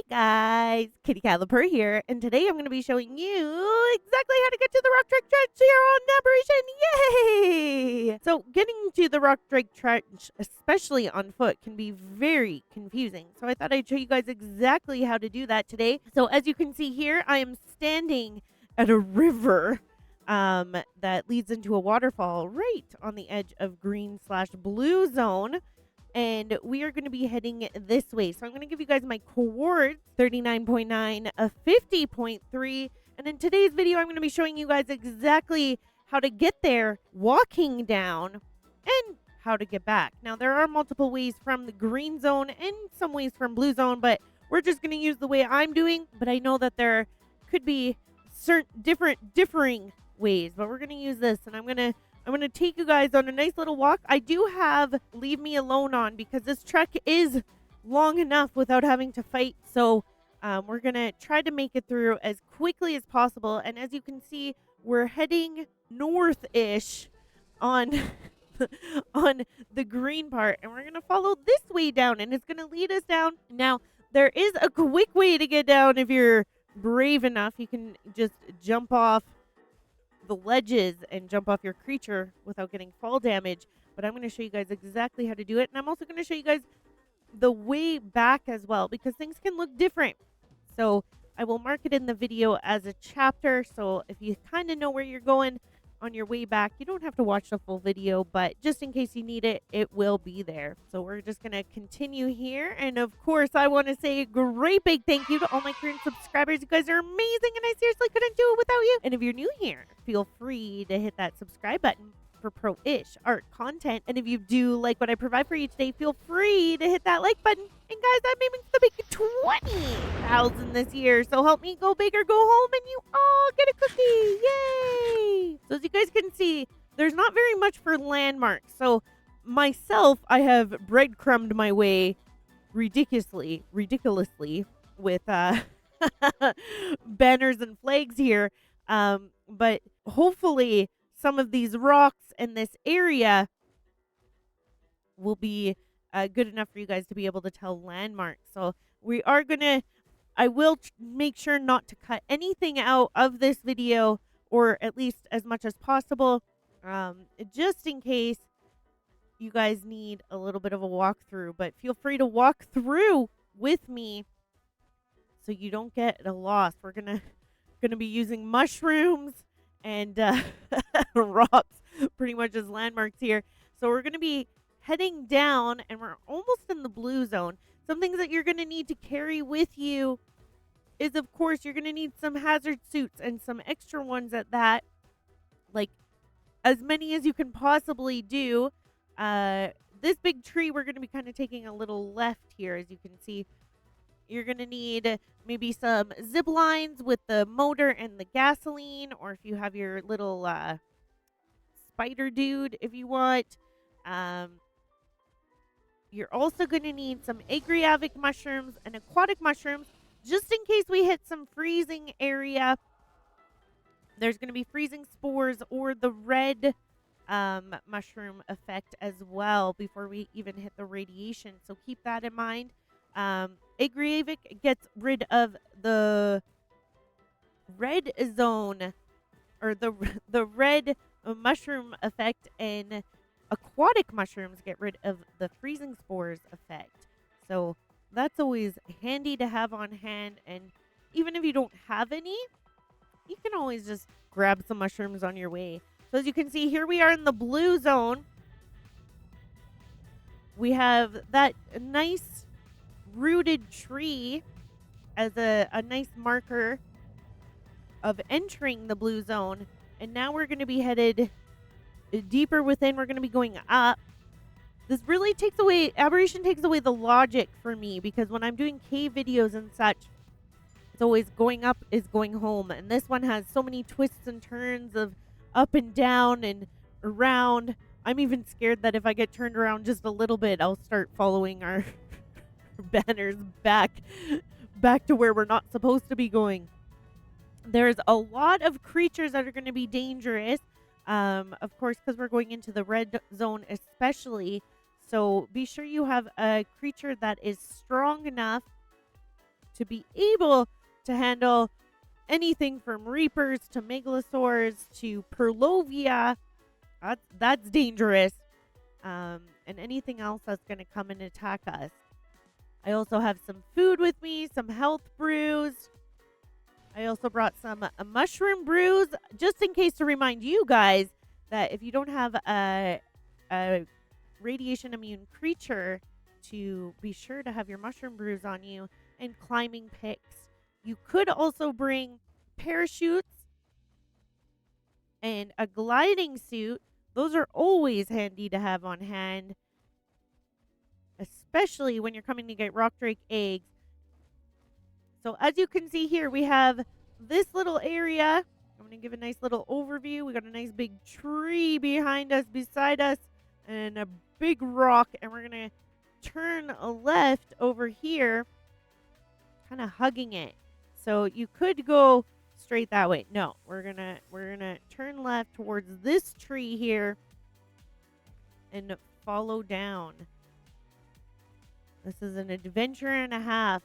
Guys, Kitty Caliper here, and today I'm going to be showing you exactly how to get to the Rock Drake Trench here on Aberration. Yay! So getting to the Rock Drake Trench, especially on foot, can be very confusing. So I thought I'd show you guys exactly how to do that today. So as you can see here, I am standing at a river that leads into a waterfall right on the edge of green/blue zone. And we are going to be heading this way. So I'm going to give you guys my coordinates, 39.9, 50.3. And in today's video, I'm going to be showing you guys exactly how to get there walking down and how to get back. Now, there are multiple ways from the green zone and some ways from blue zone, but we're just going to use the way I'm doing. But I know that there could be certain differing ways, but we're going to use this. And I'm going to take you guys on a nice little walk. I do have Leave Me Alone on because this trek is long enough without having to fight. So we're going to try to make it through as quickly as possible. And as you can see, we're heading north-ish on, on the green part. And we're going to follow this way down. And it's going to lead us down. Now, there is a quick way to get down if you're brave enough. You can just jump off the ledges and jump off your creature without getting fall damage, but I'm going to show you guys exactly how to do it. And I'm also going to show you guys the way back as well, because things can look different. So I will mark it in the video as a chapter, so if you kind of know where you're going on your way back, you don't have to watch the full video, but just in case you need it, it will be there. So we're just going to continue here. And of course, I want to say a great big thank you to all my current subscribers. You guys are amazing, and I seriously couldn't do it without you. And if you're new here, feel free to hit that subscribe button for pro-ish art content. And if you do like what I provide for you today, feel free to hit that like button. And guys, I'm aiming for the big 20,000 this year. So help me go big or go home and you all get a cookie. Yay! So as you guys can see, there's not very much for landmarks. So myself, I have breadcrumbed my way ridiculously with banners and flags here. But hopefully some of these rocks in this area will be good enough for you guys to be able to tell landmarks. So I will make sure not to cut anything out of this video, or at least as much as possible, just in case you guys need a little bit of a walkthrough. But feel free to walk through with me so you don't get lost. We're gonna be using mushrooms and rocks pretty much as landmarks here. So we're gonna be heading down, and we're almost in the blue zone. Some things that you're going to need to carry with you is, of course, you're going to need some hazard suits, and some extra ones at that. Like, as many as you can possibly do. This big tree, we're going to be kind of taking a little left here, as you can see. You're going to need maybe some zip lines with the motor and the gasoline, or if you have your little spider dude, if you want. You're also going to need some agriavic mushrooms and aquatic mushrooms, just in case we hit some freezing area. There's going to be freezing spores or the red mushroom effect as well before we even hit the radiation. So keep that in mind. Agriavic gets rid of the red zone, or the red mushroom effect, and aquatic mushrooms get rid of the freezing spores effect. So that's always handy to have on hand. And even if you don't have any, you can always just grab some mushrooms on your way. So as you can see, here we are in the blue zone. We have that nice rooted tree as a nice marker of entering the blue zone. And now we're going to be headed deeper within. We're going to be going up. This really takes away, Aberration takes away the logic for me, because when I'm doing cave videos and such, it's always going up is going home. And this one has so many twists and turns of up and down and around. I'm even scared that if I get turned around just a little bit, I'll start following our banners back to where we're not supposed to be going. There's a lot of creatures that are going to be dangerous. Of course, because we're going into the red zone especially. So be sure you have a creature that is strong enough to be able to handle anything from reapers to megalosaurs to Perlovia. That's dangerous. And anything else that's going to come and attack us. I also have some food with me, some health brews. I also brought some mushroom brews, just in case to remind you guys that if you don't have a radiation immune creature, to be sure to have your mushroom brews on you and climbing picks. You could also bring parachutes and a gliding suit. Those are always handy to have on hand, especially when you're coming to get rock drake eggs. So as you can see here, we have this little area. I'm going to give a nice little overview. We got a nice big tree behind us, beside us, and a big rock. And we're going to turn left over here, kind of hugging it. So you could go straight that way. No, we're gonna turn left towards this tree here and follow down. This is an adventure and a half.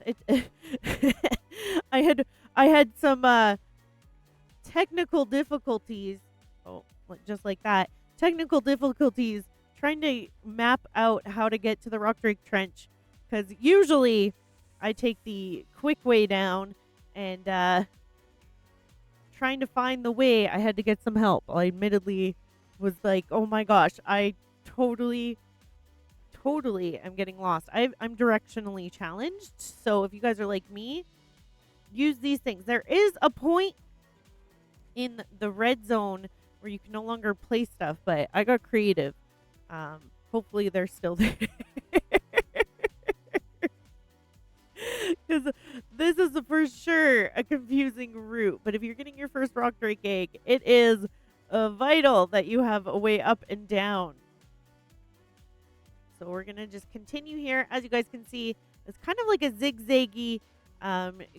I had some technical difficulties. Oh, just like that. Technical difficulties trying to map out how to get to the Rock Drake Trench, because usually I take the quick way down, and trying to find the way, I had to get some help. I admittedly was like, oh my gosh, I totally am getting lost. I'm directionally challenged, so if you guys are like me, use these things. There is a point in the red zone where you can no longer place stuff, but I got creative. Hopefully they're still there. Because this is for sure a confusing route. But if you're getting your first rock drake egg, it is vital that you have a way up and down. So we're going to just continue here. As you guys can see, it's kind of like a zigzaggy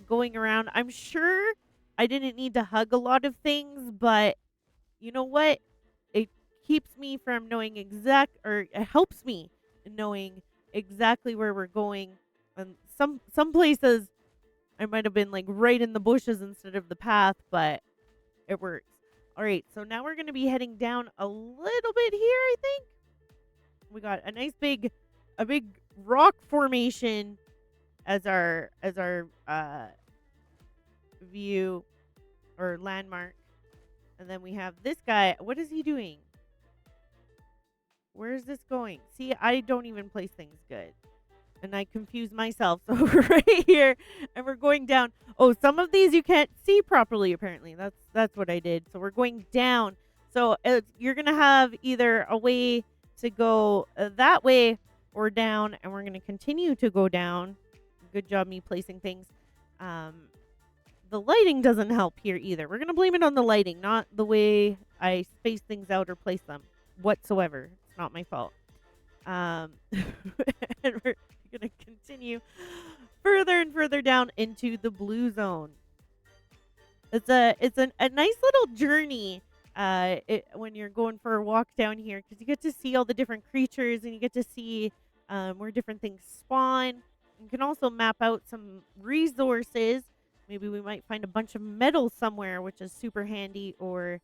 going around. I'm sure I didn't need to hug a lot of things, but you know what? It keeps me from knowing it helps me in knowing exactly where we're going. And some places I might have been like right in the bushes instead of the path, but it works. All right, so now we're going to be heading down a little bit here, I think. We got a nice big rock formation as our view or landmark. And then we have this guy. What is he doing? Where is this going? See, I don't even place things good. And I confuse myself. So we're right here and we're going down. Oh, some of these you can't see properly, apparently. That's what I did. So we're going down. So you're going to have either a way to go that way or down. And we're going to continue to go down. Good job me placing things. The lighting doesn't help here either. We're going to blame it on the lighting, not the way I space things out or place them whatsoever. It's not my fault. And we're going to continue further and further down into the blue zone. It's a nice little journey when you're going for a walk down here, because you get to see all the different creatures and you get to see where different things spawn. You can also map out some resources. Maybe we might find a bunch of metal somewhere, which is super handy, or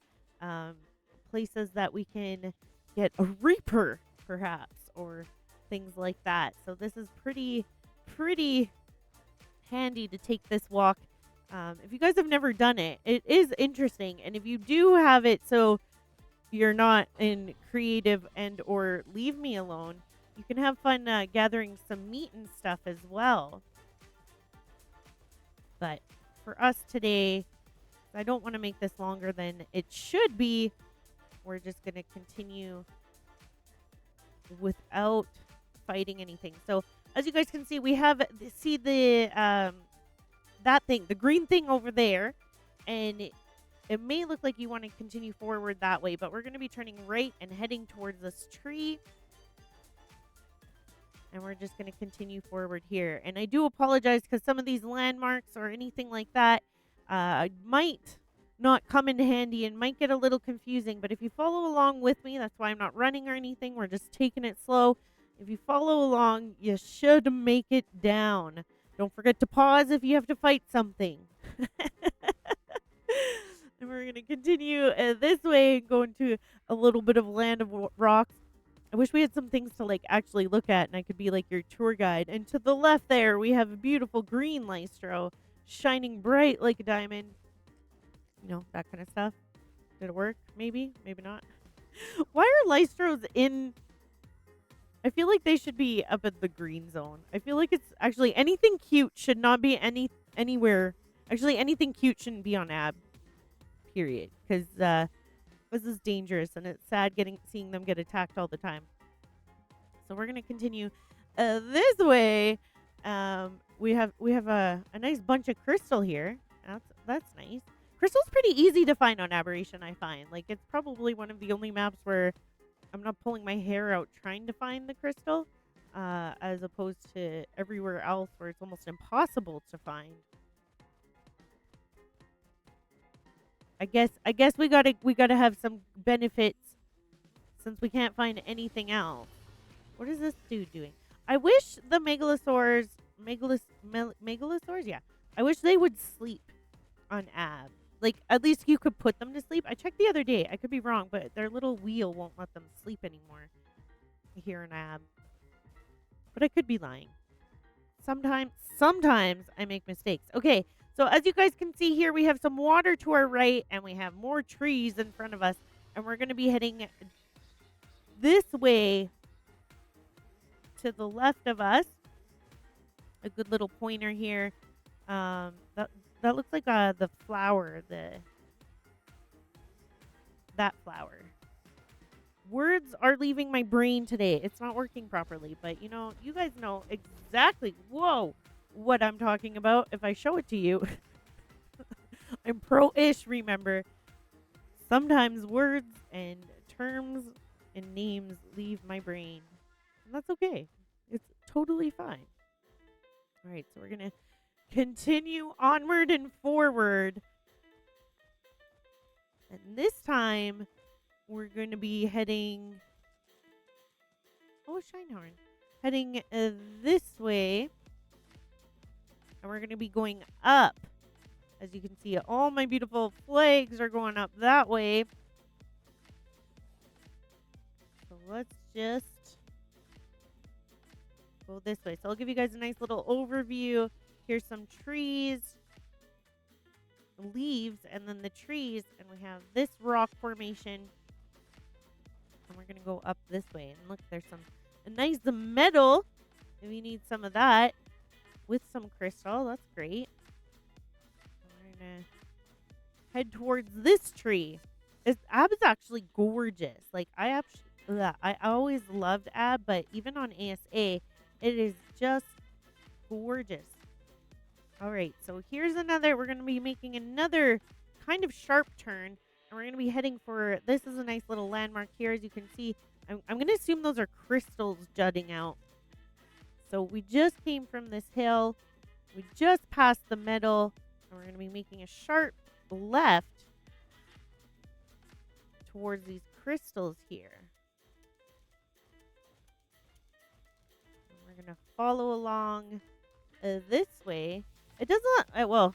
places that we can get a reaper, perhaps, or things like that. So this is pretty handy to take this walk. If you guys have never done it, it is interesting. And if you do have it so you're not in creative and or leave me alone, you can have fun gathering some meat and stuff as well. But for us today, I don't want to make this longer than it should be. We're just going to continue without fighting anything. So as you guys can see, we have that thing, the green thing over there, and it may look like you want to continue forward that way, but we're going to be turning right and heading towards this tree. And we're just going to continue forward here. And I do apologize because some of these landmarks or anything like that might not come in handy and might get a little confusing. But if you follow along with me, that's why I'm not running or anything. We're just taking it slow. If you follow along, you should make it down. Don't forget to pause if you have to fight something. And we're going to continue this way and go into a little bit of land of rocks. I wish we had some things to like actually look at and I could be like your tour guide. And to the left there, we have a beautiful green Lystro shining bright like a diamond. You know, that kind of stuff. Did it work? Maybe, maybe not. Why are Lystros in? I feel like they should be up at the green zone. I feel like it's actually anything cute should not be anywhere. Actually, anything cute shouldn't be on AB. Period. Because this is dangerous and it's sad seeing them get attacked all the time. So we're gonna continue this way. We have a nice bunch of crystal here. That's nice. Crystal's pretty easy to find on Aberration, I find. Like, it's probably one of the only maps where I'm not pulling my hair out trying to find the crystal, as opposed to everywhere else where it's almost impossible to find. I guess we gotta have some benefits since we can't find anything else. What is this dude doing? I wish the megalosaurs, yeah. I wish they would sleep on AB. Like, at least you could put them to sleep. I checked the other day. I could be wrong, but their little wheel won't let them sleep anymore here in AB. But I could be lying. Sometimes I make mistakes. Okay, so as you guys can see here, we have some water to our right, and we have more trees in front of us. And we're going to be heading this way to the left of us. A good little pointer here. That looks like the flower, that flower. Words are leaving my brain today. It's not working properly, but you know, you guys know exactly, what I'm talking about if I show it to you. I'm pro-ish, remember. Sometimes words and terms and names leave my brain. And that's okay. It's totally fine. All right, so we're going to continue onward and forward. And this time, we're going to be heading... Oh, Shinehorn. Heading this way. And we're going to be going up. As you can see, all my beautiful flags are going up that way. So let's just go this way. So I'll give you guys a nice little overview. Here's some trees, leaves, and then the trees. And we have this rock formation. And we're going to go up this way. And look, there's a nice metal. If you need some of that with some crystal, that's great. We're going to head towards this tree. AB is actually gorgeous. Like, I always loved AB, but even on ASA, it is just gorgeous. All right, so here's we're going to be making another kind of sharp turn. And we're going to be heading for, this is a nice little landmark here. As you can see, I'm going to assume those are crystals jutting out. So we just came from this hill. We just passed the meadow. And we're going to be making a sharp left towards these crystals here. And we're going to follow along this way. It doesn't, well,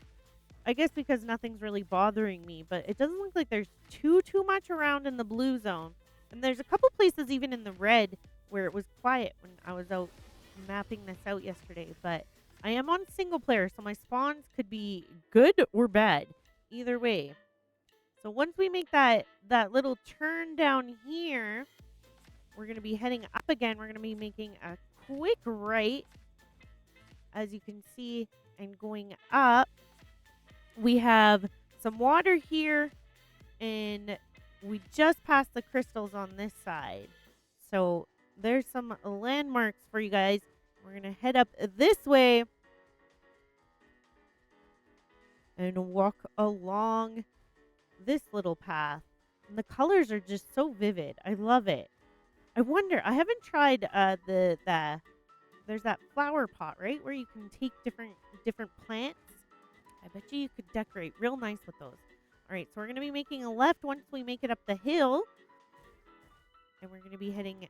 I guess because nothing's really bothering me, but it doesn't look like there's too much around in the blue zone. And there's a couple places even in the red where it was quiet when I was out mapping this out yesterday. But I am on single player, so my spawns could be good or bad. Either way. So once we make that little turn down here, we're going to be heading up again. We're going to be making a quick right. As you can see, and going up, we have some water here, and we just passed the crystals on this side. So there's some landmarks for you guys. We're going to head up this way and walk along this little path. And the colors are just so vivid. I love it. I wonder, I haven't tried there's that flower pot, right, where you can take different plants. I bet you could decorate real nice with those. All right, so we're going to be making a left once we make it up the hill. And we're going to be heading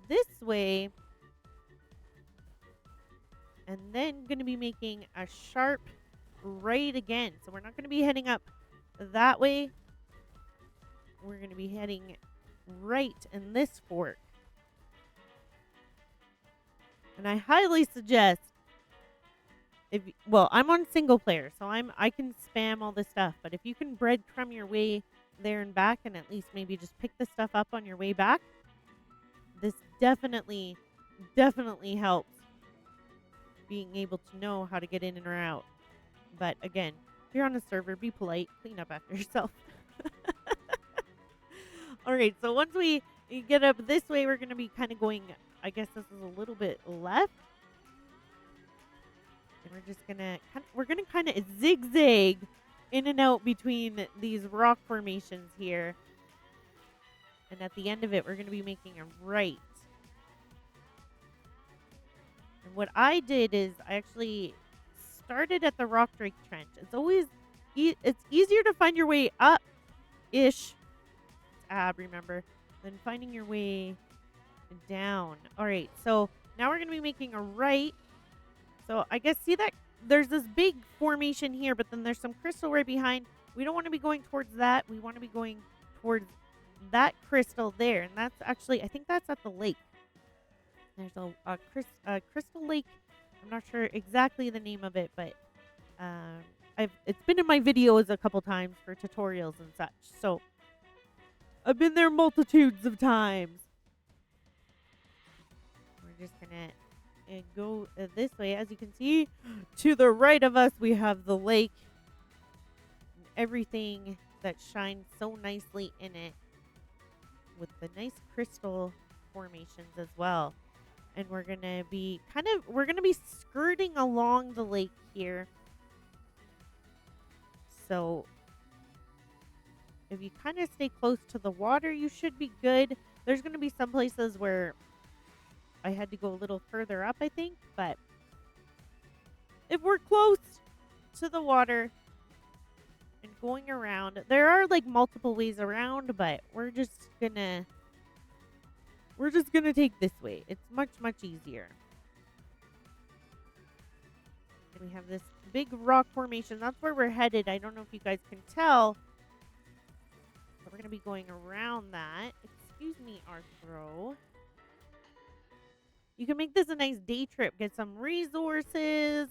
this way. And then going to be making a sharp right again. So we're not going to be heading up that way. We're going to be heading right in this fork. And I highly suggest, I'm on single player, so I can spam all this stuff. But if you can breadcrumb your way there and back, and at least maybe just pick the stuff up on your way back, this definitely helps being able to know how to get in and out. But again, if you're on a server, be polite, clean up after yourself. All right, so once we get up this way, we're going to be kind of going, I guess this is a little bit left. And we're just going to kind of zigzag in and out between these rock formations here. And at the end of it, we're going to be making a right. And what I did is I actually started at the Rock Drake Trench. It's always, it's easier to find your way up-ish, remember, than finding your way down. All right, so now we're going to be making a right. So I guess, see that there's this big formation here, but then there's some crystal right behind. We don't want to be going towards that. We want to be going towards that crystal there. And that's actually, I think that's at the lake. There's a crystal lake. I'm not sure exactly the name of it, but it's been in my videos a couple times for tutorials and such. So I've been there multitudes of times. We're just gonna go this way. As you can see, to the right of us, we have the lake and everything that shines so nicely in it, with the nice crystal formations as well. And we're gonna be skirting along the lake here. So if you kind of stay close to the water, you should be good. There's gonna be some places where I had to go a little further up, I think, but if we're close to the water and going around, there are like multiple ways around, but we're just gonna take this way. It's much easier. And we have this big rock formation. That's where we're headed. I don't know if you guys can tell, but we're gonna be going around that. Excuse me, Arthro. You can make this a nice day trip. Get some resources.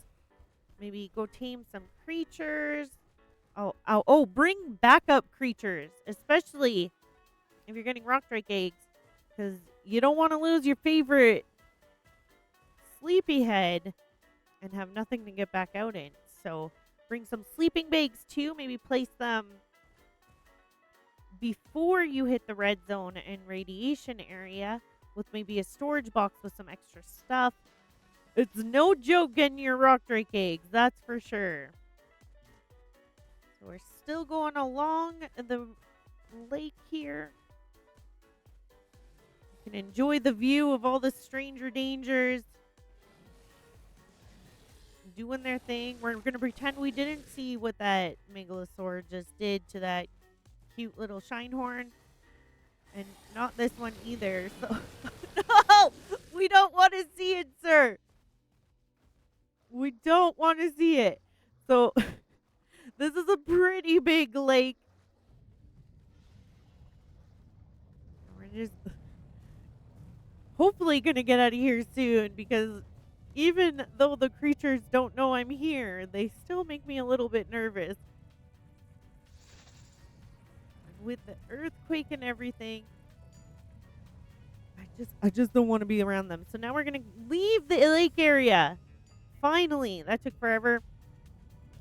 Maybe go tame some creatures. Bring backup creatures, especially if you're getting rock drake eggs, because you don't want to lose your favorite sleepyhead and have nothing to get back out in. So bring some sleeping bags too. Maybe place them before you hit the red zone and radiation area, with maybe a storage box with some extra stuff. It's no joke getting your rock drake eggs, that's for sure. So we're still going along the lake here. You can enjoy the view of all the stranger dangers doing their thing. We're going to pretend we didn't see what that megalosaur just did to that cute little shinehorn. And not this one either. So no! We don't want to see it, sir. We don't want to see it. So this is a pretty big lake. We're just hopefully going to get out of here soon, because even though the creatures don't know I'm here, they still make me a little bit nervous. With the earthquake and everything, I just don't want to be around them. So now we're going to leave the lake area. Finally, that took forever.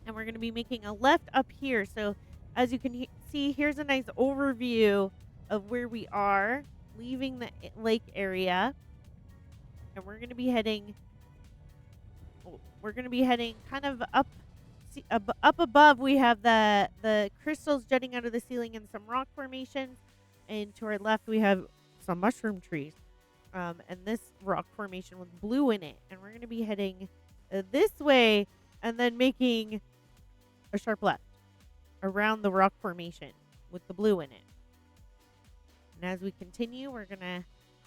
And we're going to be making a left up here. So as you can see, here's a nice overview of where we are, leaving the lake area. And we're going to be heading kind of up. See, up above, we have the crystals jutting out of the ceiling and some rock formations. And to our left, we have some mushroom trees. And this rock formation with blue in it. And we're going to be heading this way and then making a sharp left around the rock formation with the blue in it. And as we continue, we're going to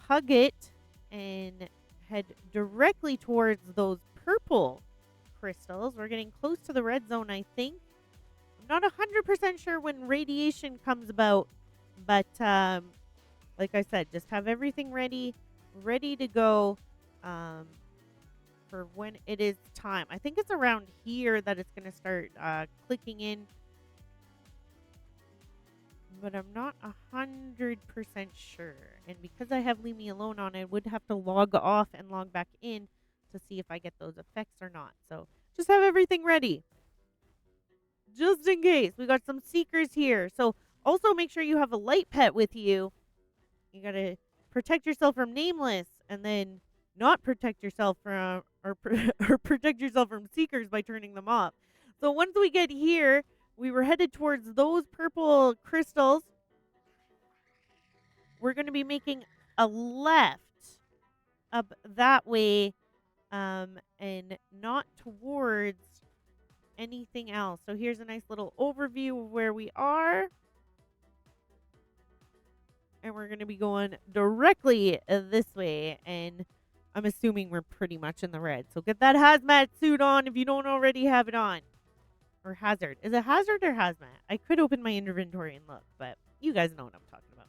hug it and head directly towards those purple crystals. We're getting close to the red zone, I think. I'm not 100% sure when radiation comes about, but like I said, just have everything ready to go for when it is time. I think it's around here that it's going to start clicking in, but I'm not 100% sure. And because I have Leave Me Alone on, I would have to log off and log back in to see if I get those effects or not. So just have everything ready, just in case. We got some seekers here. So also make sure you have a light pet with you. You got to protect yourself from Nameless, and then not protect yourself from, or protect yourself from seekers by turning them off. So once we get here, we were headed towards those purple crystals. We're going to be making a left up that way, and not towards anything else. So here's a nice little overview of where we are. And we're going to be going directly this way. And I'm assuming we're pretty much in the red. So get that hazmat suit on if you don't already have it on. Or hazard. Is it hazard or hazmat? I could open my inventory and look, but you guys know what I'm talking about.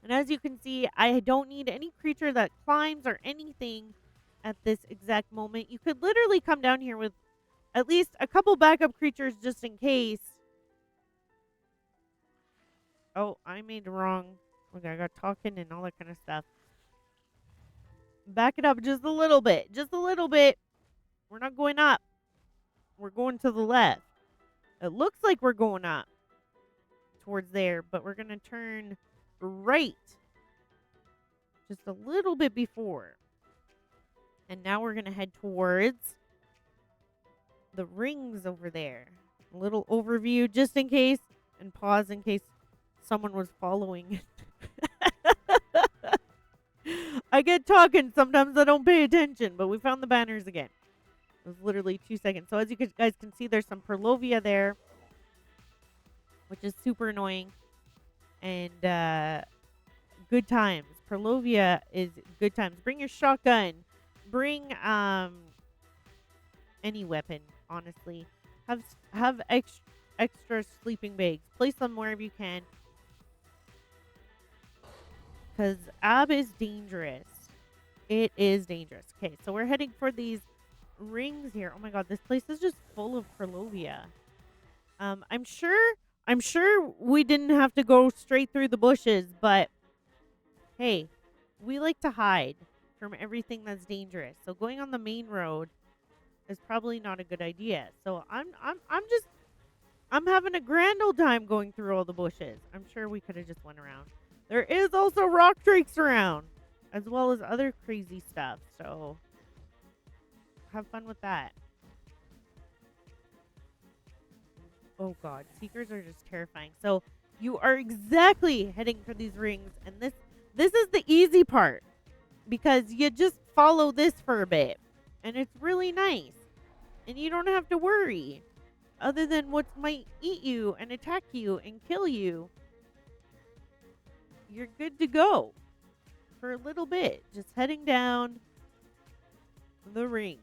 And as you can see, I don't need any creature that climbs or anything at this exact moment. You could literally come down here with at least a couple backup creatures just in case. Oh, I made the wrong. Okay, I got talking and all that kind of stuff. Back it up just a little bit. Just a little bit. We're not going up. We're going to the left. It looks like we're going up towards there, but we're going to turn right just a little bit before. And now we're going to head towards the rings over there. A little overview just in case, and pause in case someone was following. I get talking. Sometimes I don't pay attention, but we found the banners again. It was literally 2 seconds. So as you guys can see, there's some Perlovia there, which is super annoying. And good times. Perlovia is good times. Bring your shotgun. Bring any weapon, honestly. Have extra sleeping bags. Place them wherever you can. Because Ab is dangerous. It is dangerous. Okay, so we're heading for these rings here. Oh my god, this place is just full of Perlovia. I'm sure we didn't have to go straight through the bushes, but hey, we like to hide from everything that's dangerous. So going on the main road is probably not a good idea. So I'm having a grand old time going through all the bushes. I'm sure we could have just went around. There is also rock drakes around, as well as other crazy stuff. So have fun with that. Oh god, seekers are just terrifying. So you are exactly heading for these rings, and this is the easy part, because you just follow this for a bit, and it's really nice, and you don't have to worry other than what might eat you and attack you and kill you. You're good to go for a little bit, just heading down the ring.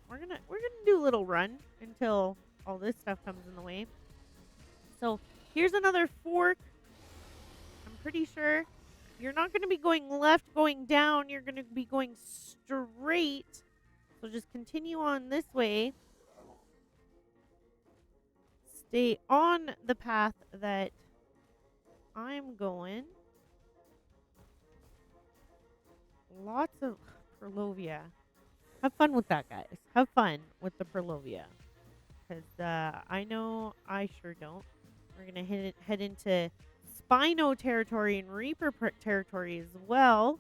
We're gonna do a little run until all this stuff comes in the way. So here's another fork. I'm pretty sure you're not gonna be going left, going down. You're gonna be going straight. So just continue on this way. Stay on the path that I'm going. Lots of Perlovia. Have fun with that, guys. Have fun with the Perlovia. Because I know I sure don't. We're going to head into Spino territory and Reaper territory as well.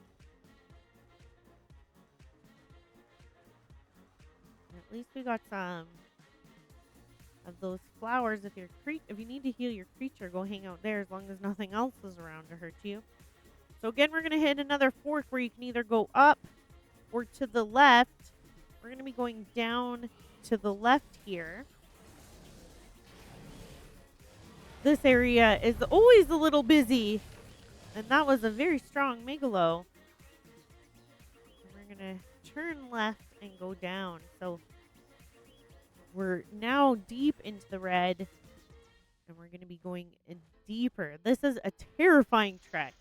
At least we got some of those flowers. If you need to heal your creature, go hang out there as long as nothing else is around to hurt you. So again, we're going to hit another fork where you can either go up or to the left. We're going to be going down to the left here. This area is always a little busy, and that was a very strong Megalo. going to turn left and go down. So we're now deep into the red, and we're going to be going in deeper. This is a terrifying trek.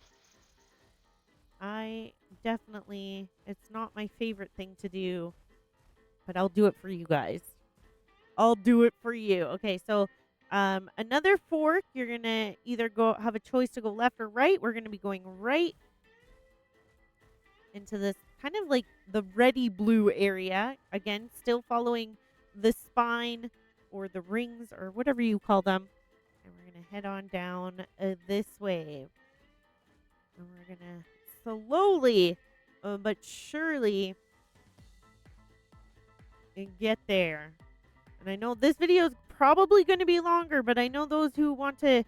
It's not my favorite thing to do, but I'll do it for you guys. I'll do it for you. Okay, so another fork, you're going to either have a choice to go left or right. We're going to be going right into this kind of like the reddy blue area. Again, still following the spine or the rings or whatever you call them. And we're going to head on down this way. And we're going to slowly but surely get there. And I know this video is probably going to be longer, but I know those who want to,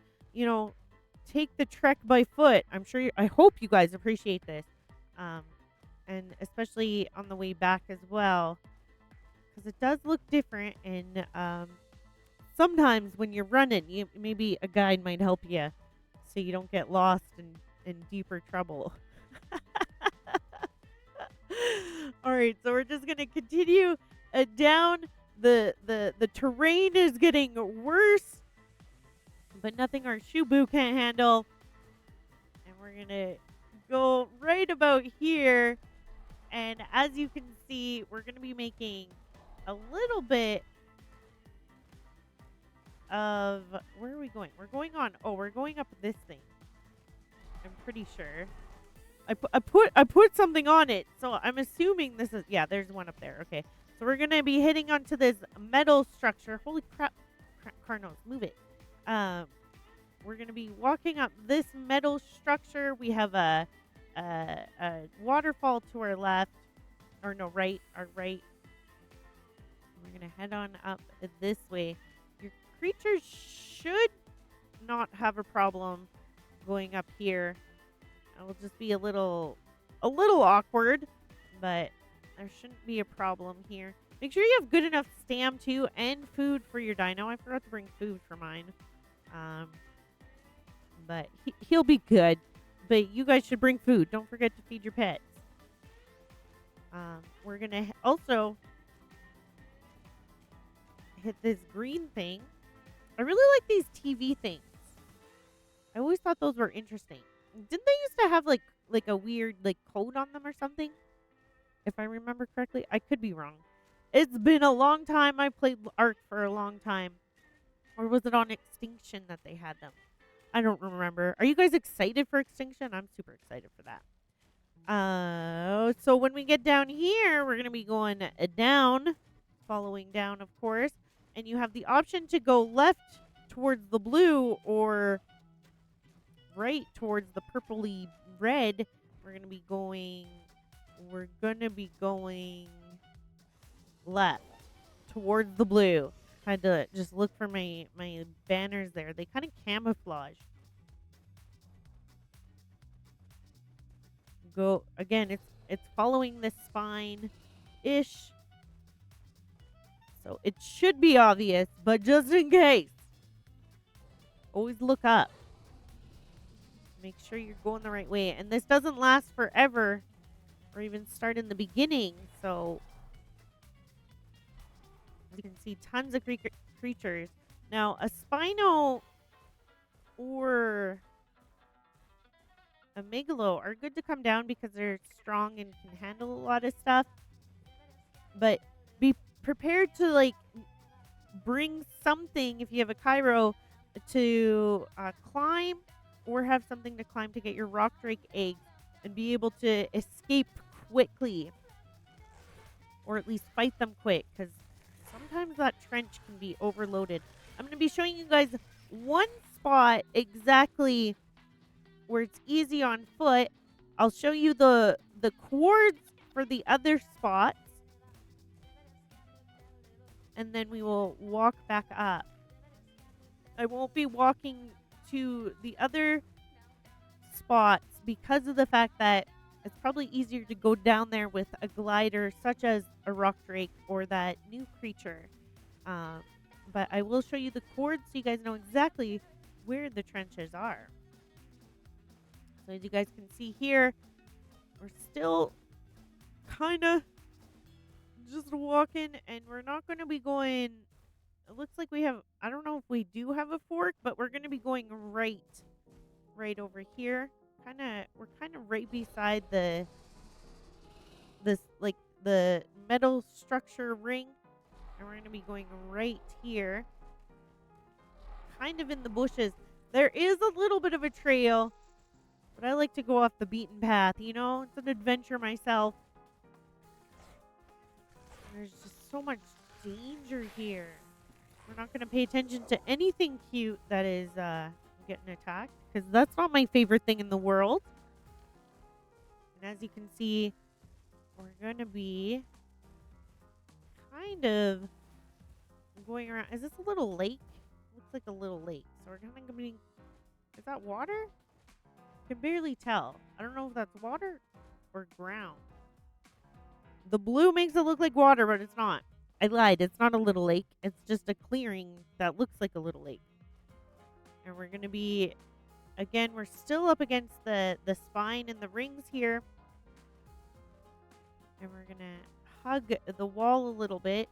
take the trek by foot. I hope you guys appreciate this. And especially on the way back as well, because it does look different. And sometimes when you're running, maybe a guide might help you so you don't get lost in deeper trouble. All right, so we're just going to continue down. The terrain is getting worse, but nothing our Shubu can't handle. And we're going to go right about here. And as you can see, we're going to be making a little bit of... Where are we going? We're going up this thing. I'm pretty sure. I put something on it, so I'm assuming this is... Yeah, there's one up there. Okay. So we're going to be hitting onto this metal structure. Holy crap. Carnos, move it. We're going to be walking up this metal structure. We have a waterfall to our left. Or no, right. Our right. We're going to head on up this way. Your creatures should not have a problem going up here. It will just be a little awkward, but there shouldn't be a problem here. Make sure you have good enough stam too and food for your dino. I forgot to bring food for mine. But he'll be good. But you guys should bring food. Don't forget to feed your pets. We're going to also hit this green thing. I really like these TV things. I always thought those were interesting. Didn't they used to have like a weird code on them or something? If I remember correctly. I could be wrong. It's been a long time. I played Ark for a long time. Or was it on Extinction that they had them? I don't remember. Are you guys excited for Extinction? I'm super excited for that. So when we get down here, we're going to be going down. Following down, of course. And you have the option to go left towards the blue or right towards the purpley red. We're going to be going left towards the blue. I had to just look for my banners there. They kind of camouflage. Go again. It's following this spine-ish. So it should be obvious, but just in case, always look up. Make sure you're going the right way. And this doesn't last forever or even start in the beginning. So you can see tons of creatures. Now, a Spino or a Megalo are good to come down because they're strong and can handle a lot of stuff. But be prepared to bring something if you have a Cairo to climb or have something to climb to get your rock drake eggs and be able to escape quickly or at least fight them quick because sometimes that trench can be overloaded. I'm going to be showing you guys one spot exactly where it's easy on foot. I'll show you the cords for the other spots. And then we will walk back up. I won't be walking to the other spots because of the fact that it's probably easier to go down there with a glider such as a rock drake or that new creature. But I will show you the cords so you guys know exactly where the trenches are. So as you guys can see here, we're still kind of just walking, and we're not going to be going. It looks like we have. I don't know if we do have a fork, but we're going to be going right over here. We're kind of right beside this like the metal structure ring, and we're going to be going right here, kind of in the bushes. There is a little bit of a trail, but I like to go off the beaten path. You know, it's an adventure myself. There's just so much danger here. We're not going to pay attention to anything cute that is getting attacked, because that's not my favorite thing in the world. And as you can see, we're going to be kind of going around. Is this a little lake? Looks like a little lake. So we're kind of going to be... Is that water? Can barely tell. I don't know if that's water or ground. The blue makes it look like water, but it's not. I lied. It's not a little lake. It's just a clearing that looks like a little lake. And we're going to be... Again, we're still up against the spine and the rings here. And we're going to hug the wall a little bit.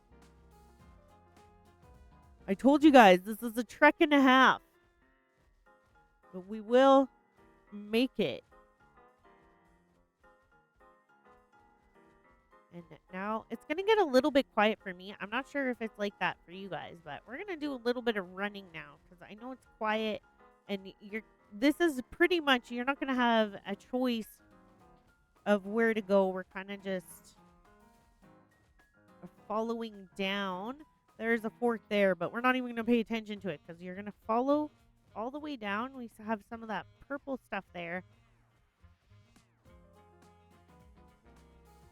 I told you guys, this is a trek and a half. But we will make it. And now it's going to get a little bit quiet for me. I'm not sure if it's like that for you guys, but we're going to do a little bit of running now, because I know it's quiet, and this is pretty much, you're not going to have a choice of where to go. We're kind of just following down. There's a fork there, but we're not even going to pay attention to it, because you're going to follow all the way down. We have some of that purple stuff there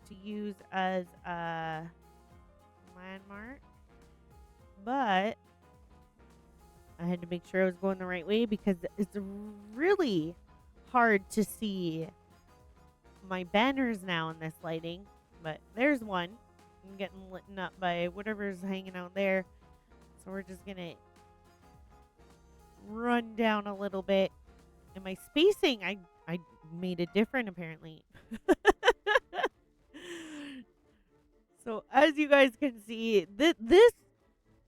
to use as a landmark, but I had to make sure I was going the right way, because it's really hard to see my banners now in this lighting. But there's one. I'm getting lit up by whatever's hanging out there. So we're just gonna run down a little bit. And my spacing, I made it different apparently. So as you guys can see, this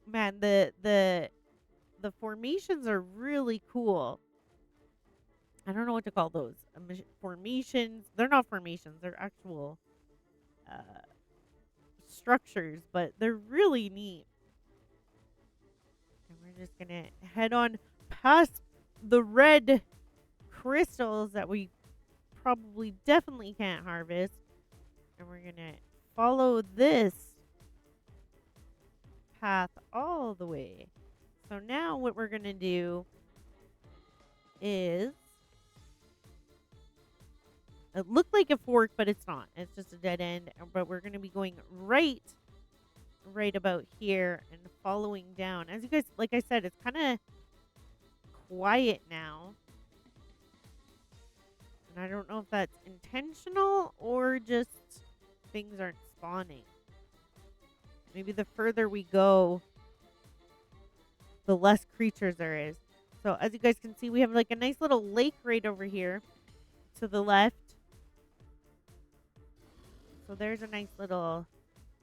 man, the formations are really cool. I don't know what to call those. Formations. They're not formations. They're actual structures, but they're really neat. And we're just going to head on past the red crystals that we probably definitely can't harvest. And we're going to follow this path all the way. So now what we're going to do is, it looked like a fork, but it's not. It's just a dead end. But we're going to be going right about here and following down. As you guys, like I said, it's kind of quiet now. And I don't know if that's intentional or just things aren't spawning. Maybe the further we go, the less creatures there is. So as you guys can see, we have like a nice little lake right over here to the left. So there's a nice little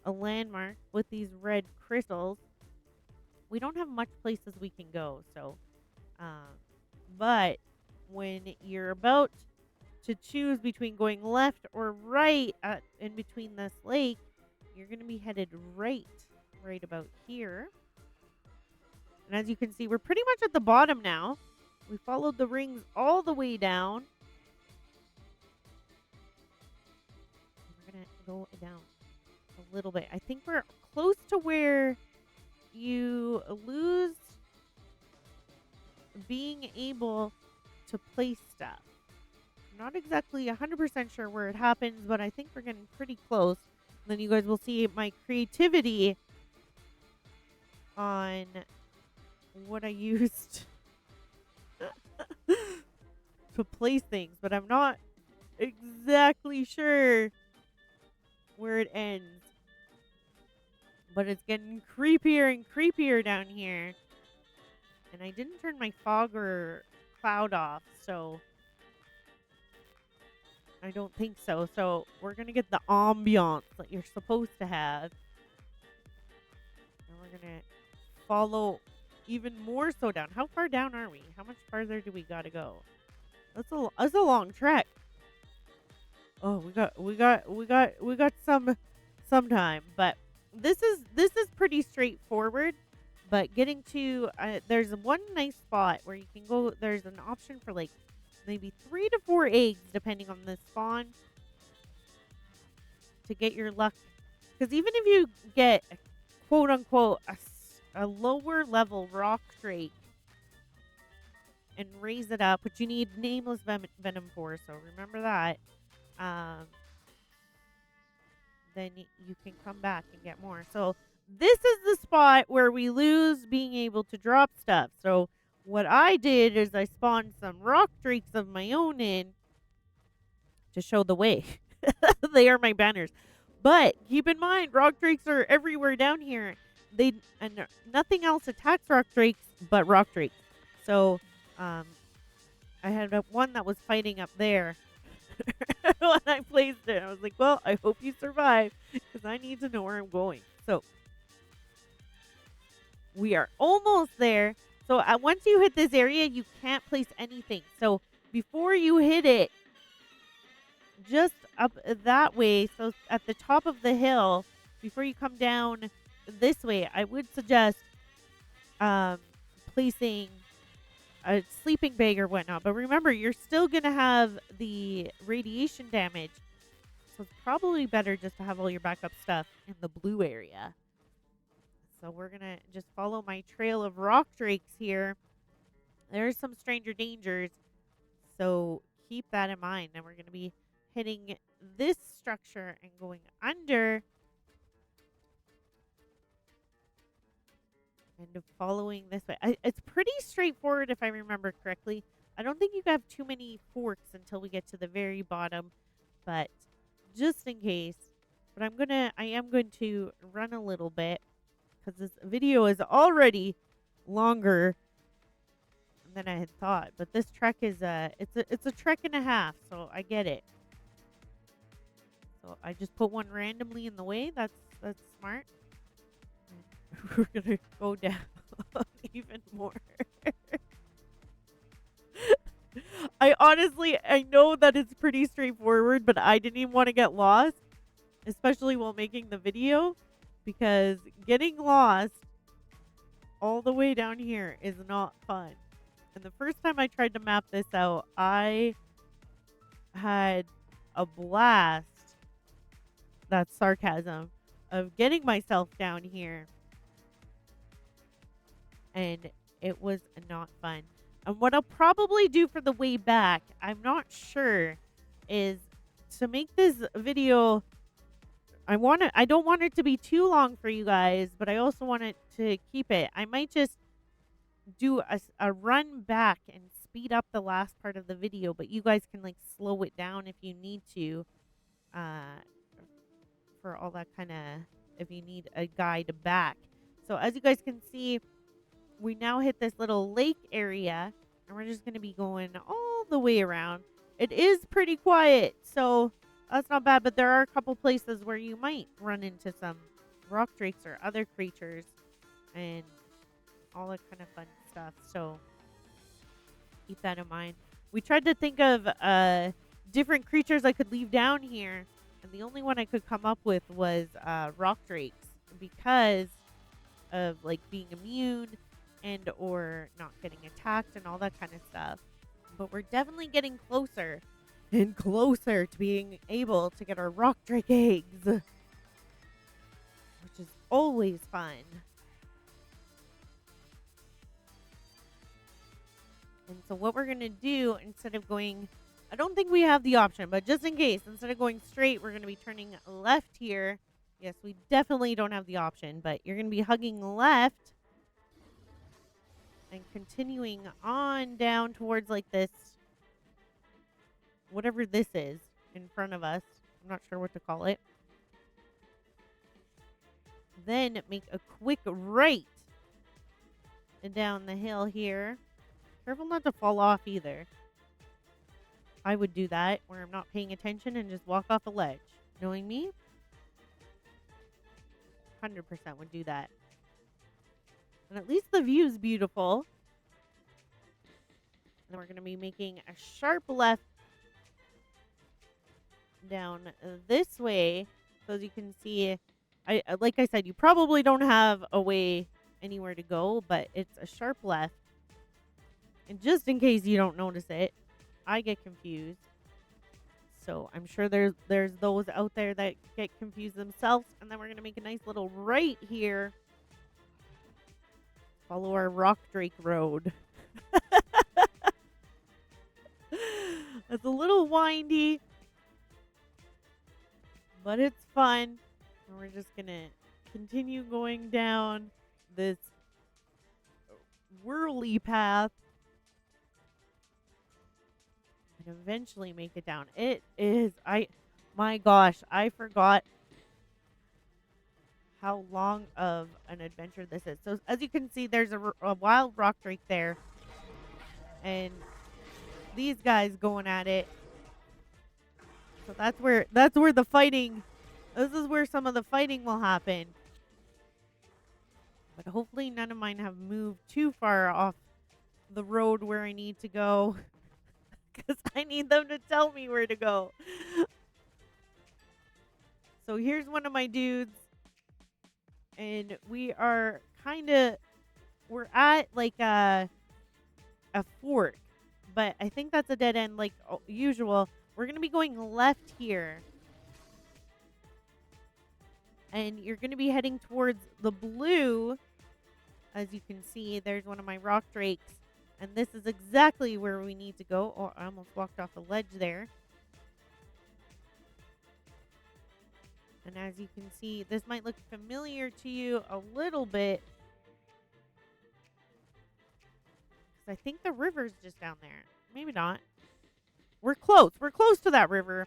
landmark with these red crystals. We don't have much places we can go. So, but when you're about to choose between going left or right in between this lake, you're going to be headed right about here. And as you can see, we're pretty much at the bottom now. We followed the rings all the way down. We're going to go down a little bit. I think we're close to where you lose being able to place stuff. I'm not exactly 100% sure where it happens, but I think we're getting pretty close. Then you guys will see my creativity on what I used to place things, but I'm not exactly sure where it ends. But it's getting creepier and creepier down here. And I didn't turn my fog or cloud off, so I don't think so. So we're gonna get the ambiance that you're supposed to have, and we're gonna follow even more so down. How far down are we? How much farther do we gotta go? That's a long trek. Oh, we got some time, but this is pretty straightforward. But getting to there's one nice spot where you can go. There's an option for like maybe 3 to 4 eggs, depending on the spawn, to get your luck. Because even if you get quote unquote a lower level rock drake and raise it up, which you need nameless venom for, so remember that. Um, then you can come back and get more. So this is the spot where we lose being able to drop stuff. So what I did is I spawned some rock drakes of my own in to show the way. They are my banners. But keep in mind, rock drakes are everywhere down here. They and nothing else attacks rock drakes but rock drakes. So I had one that was fighting up there. When I placed it, I was like, well, I hope you survive because I need to know where I'm going. So we are almost there. So once you hit this area, you can't place anything. So before you hit it, just up that way, so at the top of the hill, before you come down this way, I would suggest placing a sleeping bag or whatnot. But remember, you're still going to have the radiation damage. So it's probably better just to have all your backup stuff in the blue area. So we're going to just follow my trail of rock drakes here. There's some stranger dangers. So keep that in mind. And we're going to be hitting this structure and going under. And following this way. It's pretty straightforward if I remember correctly. I don't think you have too many forks until we get to the very bottom. But just in case. But I am going to run a little bit. Because this video is already longer than I had thought. But this trek is it's a trek and a half, so I get it. So I just put one randomly in the way. That's smart. We're gonna go down even more. I know that it's pretty straightforward, but I didn't even want to get lost, especially while making the video, because getting lost all the way down here is not fun. And the first time I tried to map this out, I had a blast, that's sarcasm, of getting myself down here. And it was not fun. And what I'll probably do for the way back, I'm not sure, is to make this video, I don't want it to be too long for you guys, but I also want it to keep it. I might just do a run back and speed up the last part of the video, but you guys can like slow it down if you need to, for all that kind of, if you need a guide back. So as you guys can see, we now hit this little lake area, and we're just going to be going all the way around. It is pretty quiet, so that's not bad, but there are a couple places where you might run into some rock drakes or other creatures and all that kind of fun stuff, so keep that in mind. We tried to think of different creatures I could leave down here, and the only one I could come up with was rock drakes, because of like being immune and or not getting attacked and all that kind of stuff. But we're definitely getting closer and closer to being able to get our rock drake eggs, which is always fun. And so what we're going to do, instead of going, I don't think we have the option, but just in case, instead of going straight, we're going to be turning left here. Yes, we definitely don't have the option, but you're going to be hugging left and continuing on down towards like this, whatever this is in front of us. I'm not sure what to call it. Then make a quick right and down the hill here. Careful not to fall off either. I would do that where I'm not paying attention and just walk off a ledge. Knowing me, 100% would do that. And at least the view is beautiful. And then we're going to be making a sharp left down this way. So as you can see, like I said, you probably don't have a way anywhere to go, but it's a sharp left. And just in case you don't notice it, I get confused. So I'm sure there's those out there that get confused themselves. And then we're going to make a nice little right here. Follow our Rock Drake road. It's a little windy, but it's fun. And we're just going to continue going down this whirly path. And eventually make it down. It is, my gosh, I forgot how long of an adventure this is. So as you can see, there's a wild rock drake there. And these guys going at it. So that's where the fighting, this is where some of the fighting will happen. But hopefully none of mine have moved too far off the road where I need to go. Because I need them to tell me where to go. So here's one of my dudes. And we are we're at like a fork. But I think that's a dead end like usual. We're going to be going left here. And you're going to be heading towards the blue. As you can see, there's one of my rock drakes. And this is exactly where we need to go. Oh, I almost walked off a ledge there. And as you can see, this might look familiar to you a little bit. Because I think the river's just down there. Maybe not. We're close. We're close to that river.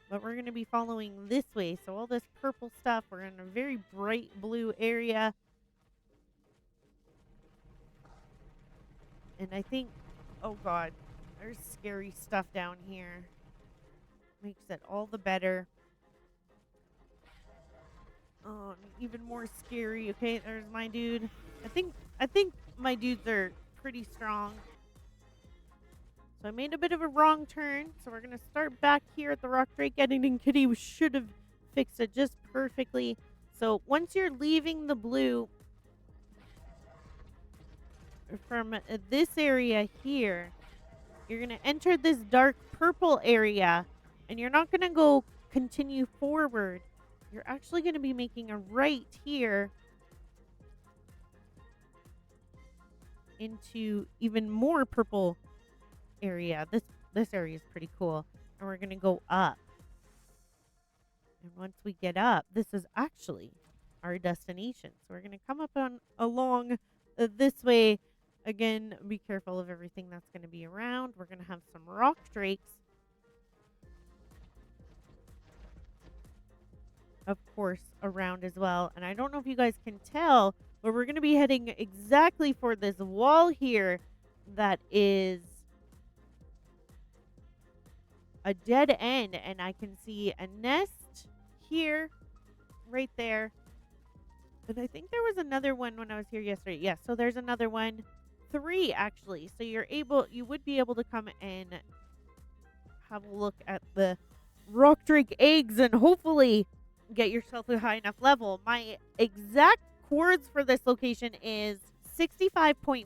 But we're going to be following this way. So all this purple stuff, we're in a very bright blue area. And I think, oh God, there's scary stuff down here. Makes it all the better. Oh, even more scary. Okay, there's my dude. I think my dudes are pretty strong. So I made a bit of a wrong turn. So we're going to start back here at the Rock Drake ending. And Kitty should have fixed it just perfectly. So once you're leaving the blue from this area here, you're going to enter this dark purple area. And you're not going to go continue forward. You're actually going to be making a right here into even more purple area. This area is pretty cool. And we're going to go up. And once we get up, this is actually our destination. So we're going to come up along this way. Again, be careful of everything that's going to be around. We're going to have some rock drakes, of course, around as well. And I don't know if you guys can tell, but we're going to be heading exactly for this wall here that is a dead end. And I can see a nest here, right there. And I think there was another one when I was here yesterday. Yeah, so there's another one. 3 actually. So you would be able to come and have a look at the rock drake eggs and hopefully get yourself a high enough level. My exact coords for this location is 65.5,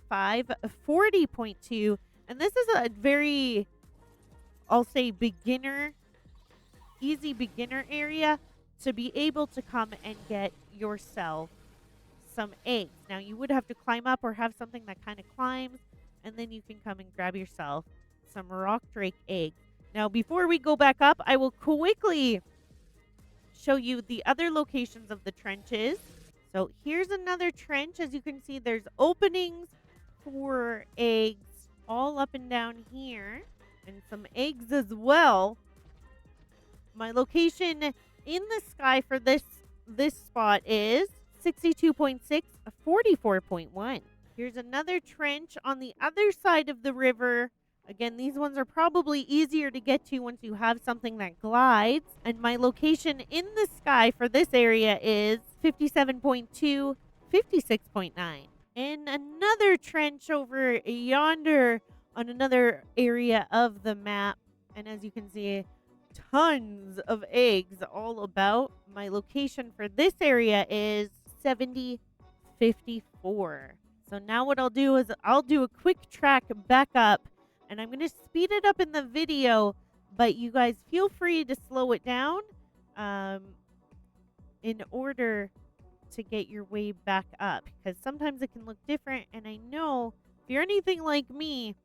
40.2, and this is a very, I'll say, easy beginner area to be able to come and get yourself some eggs. Now you would have to climb up or have something that kind of climbs, and then you can come and grab yourself some rock drake eggs. Now before we go back up, I will quickly show you the other locations of the trenches. So here's another trench. As you can see, there's openings for eggs all up and down here, and some eggs as well. My location in the sky for this spot is 62.6, 44.1. Here's another trench on the other side of the river Again, these ones are probably easier to get to once you have something that glides. And my location in the sky for this area is 57.2, 56.9. In another trench over yonder on another area of the map. And as you can see, tons of eggs all about. My location for this area is 7054. So now what I'll do is I'll do a quick track back up, and I'm going to speed it up in the video, but you guys feel free to slow it down in order to get your way back up, because sometimes it can look different. And I know if you're anything like me,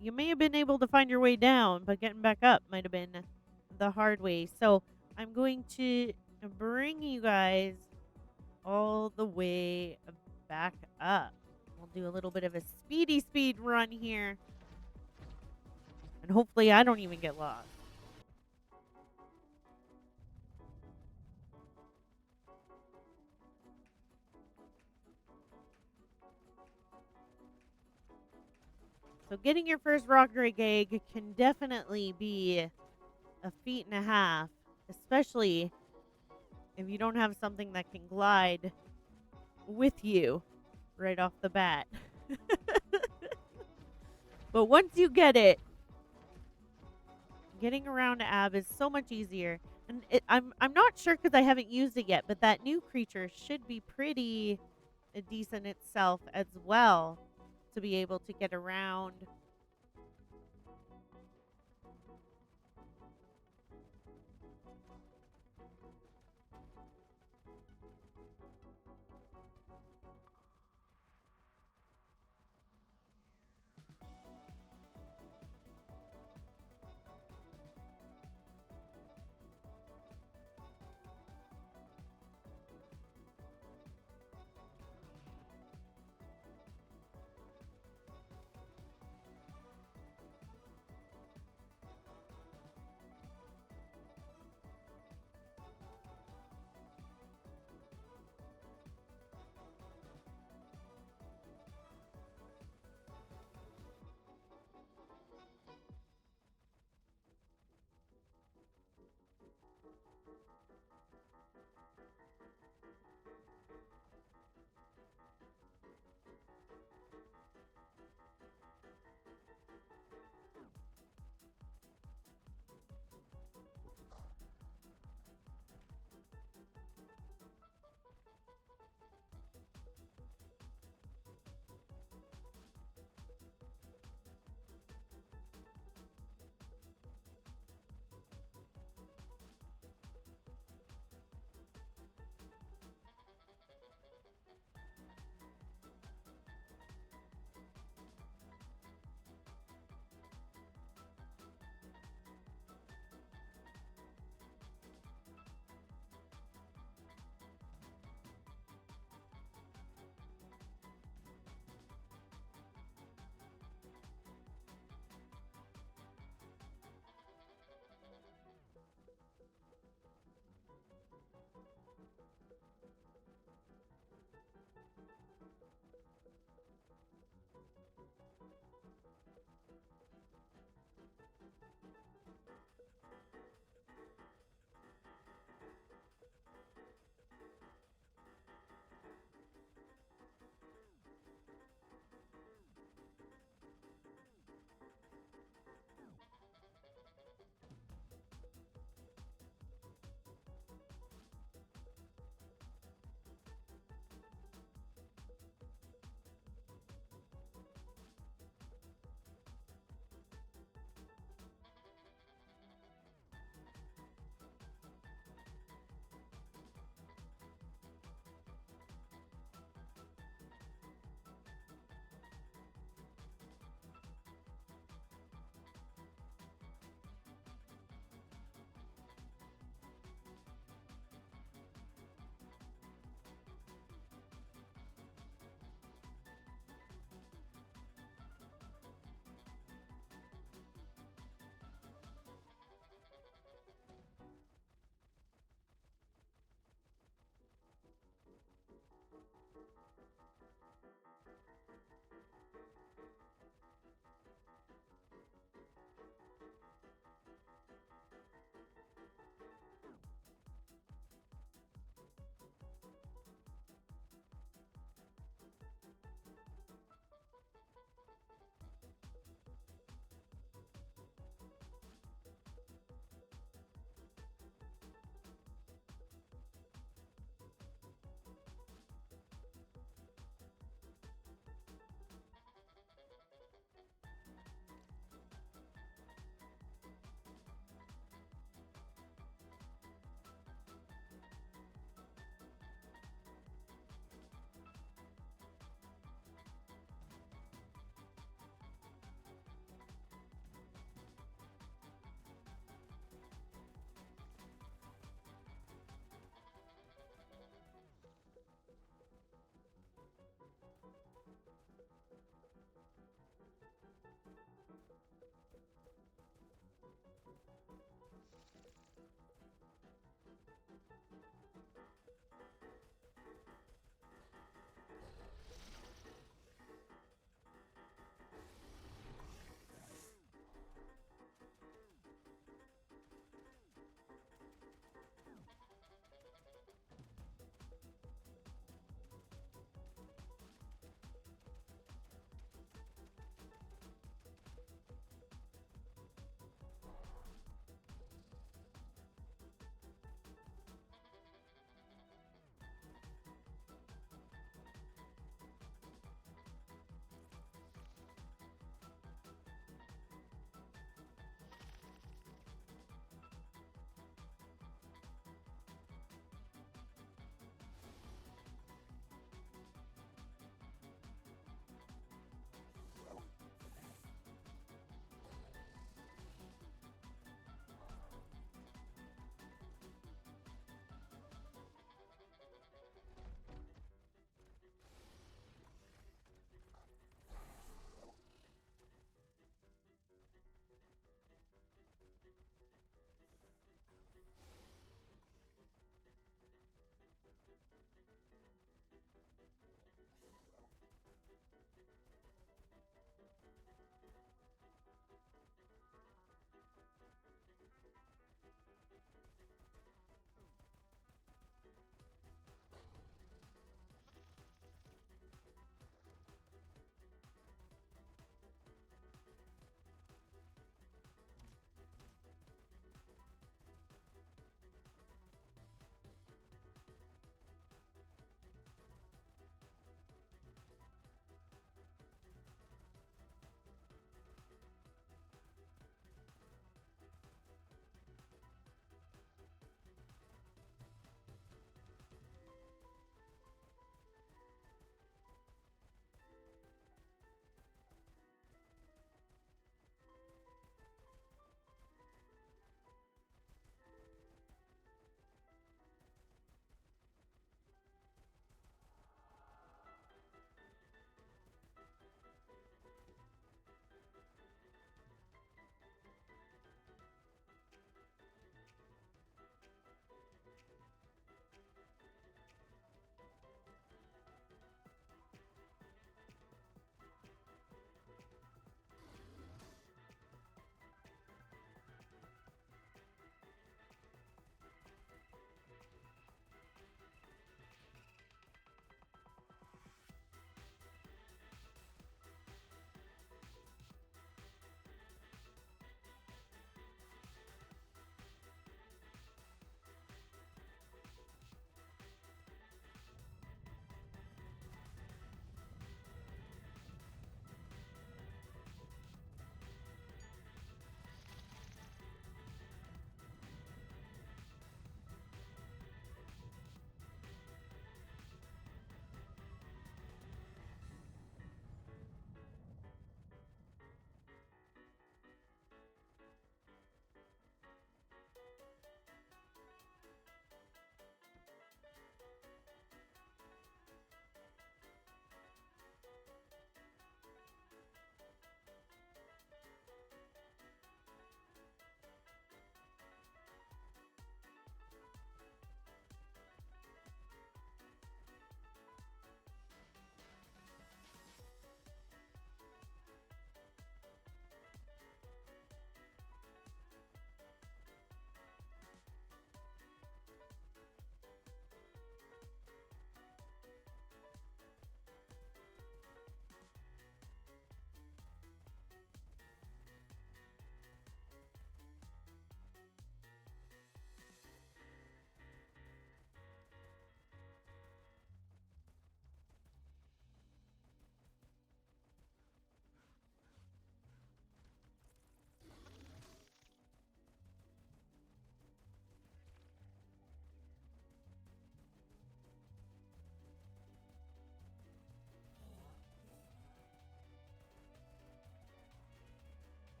you may have been able to find your way down, but getting back up might have been the hard way. So I'm going to bring you guys all the way back up. We'll do a little bit of a speed run here. And hopefully I don't even get lost. So getting your first rock drake egg can definitely be a feat and a half, especially if you don't have something that can glide with you right off the bat. But once you get it, getting around Ab is so much easier. And I'm not sure because I haven't used it yet, but that new creature should be pretty decent itself as well to be able to get around.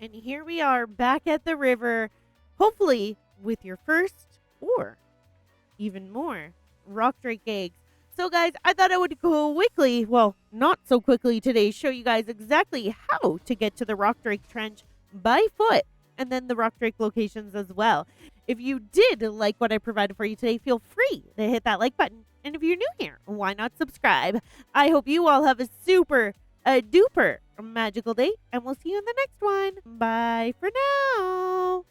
And here we are back at the river, hopefully with your first or even more rock drake eggs. So guys, I thought I would quickly, well, not so quickly today, show you guys exactly how to get to the rock drake trench by foot and then the rock drake locations as well. If you did like what I provided for you today, feel free to hit that like button. And if you're new here, why not subscribe? I hope you all have a super duper magical day, and we'll see you in the next one. Bye for now.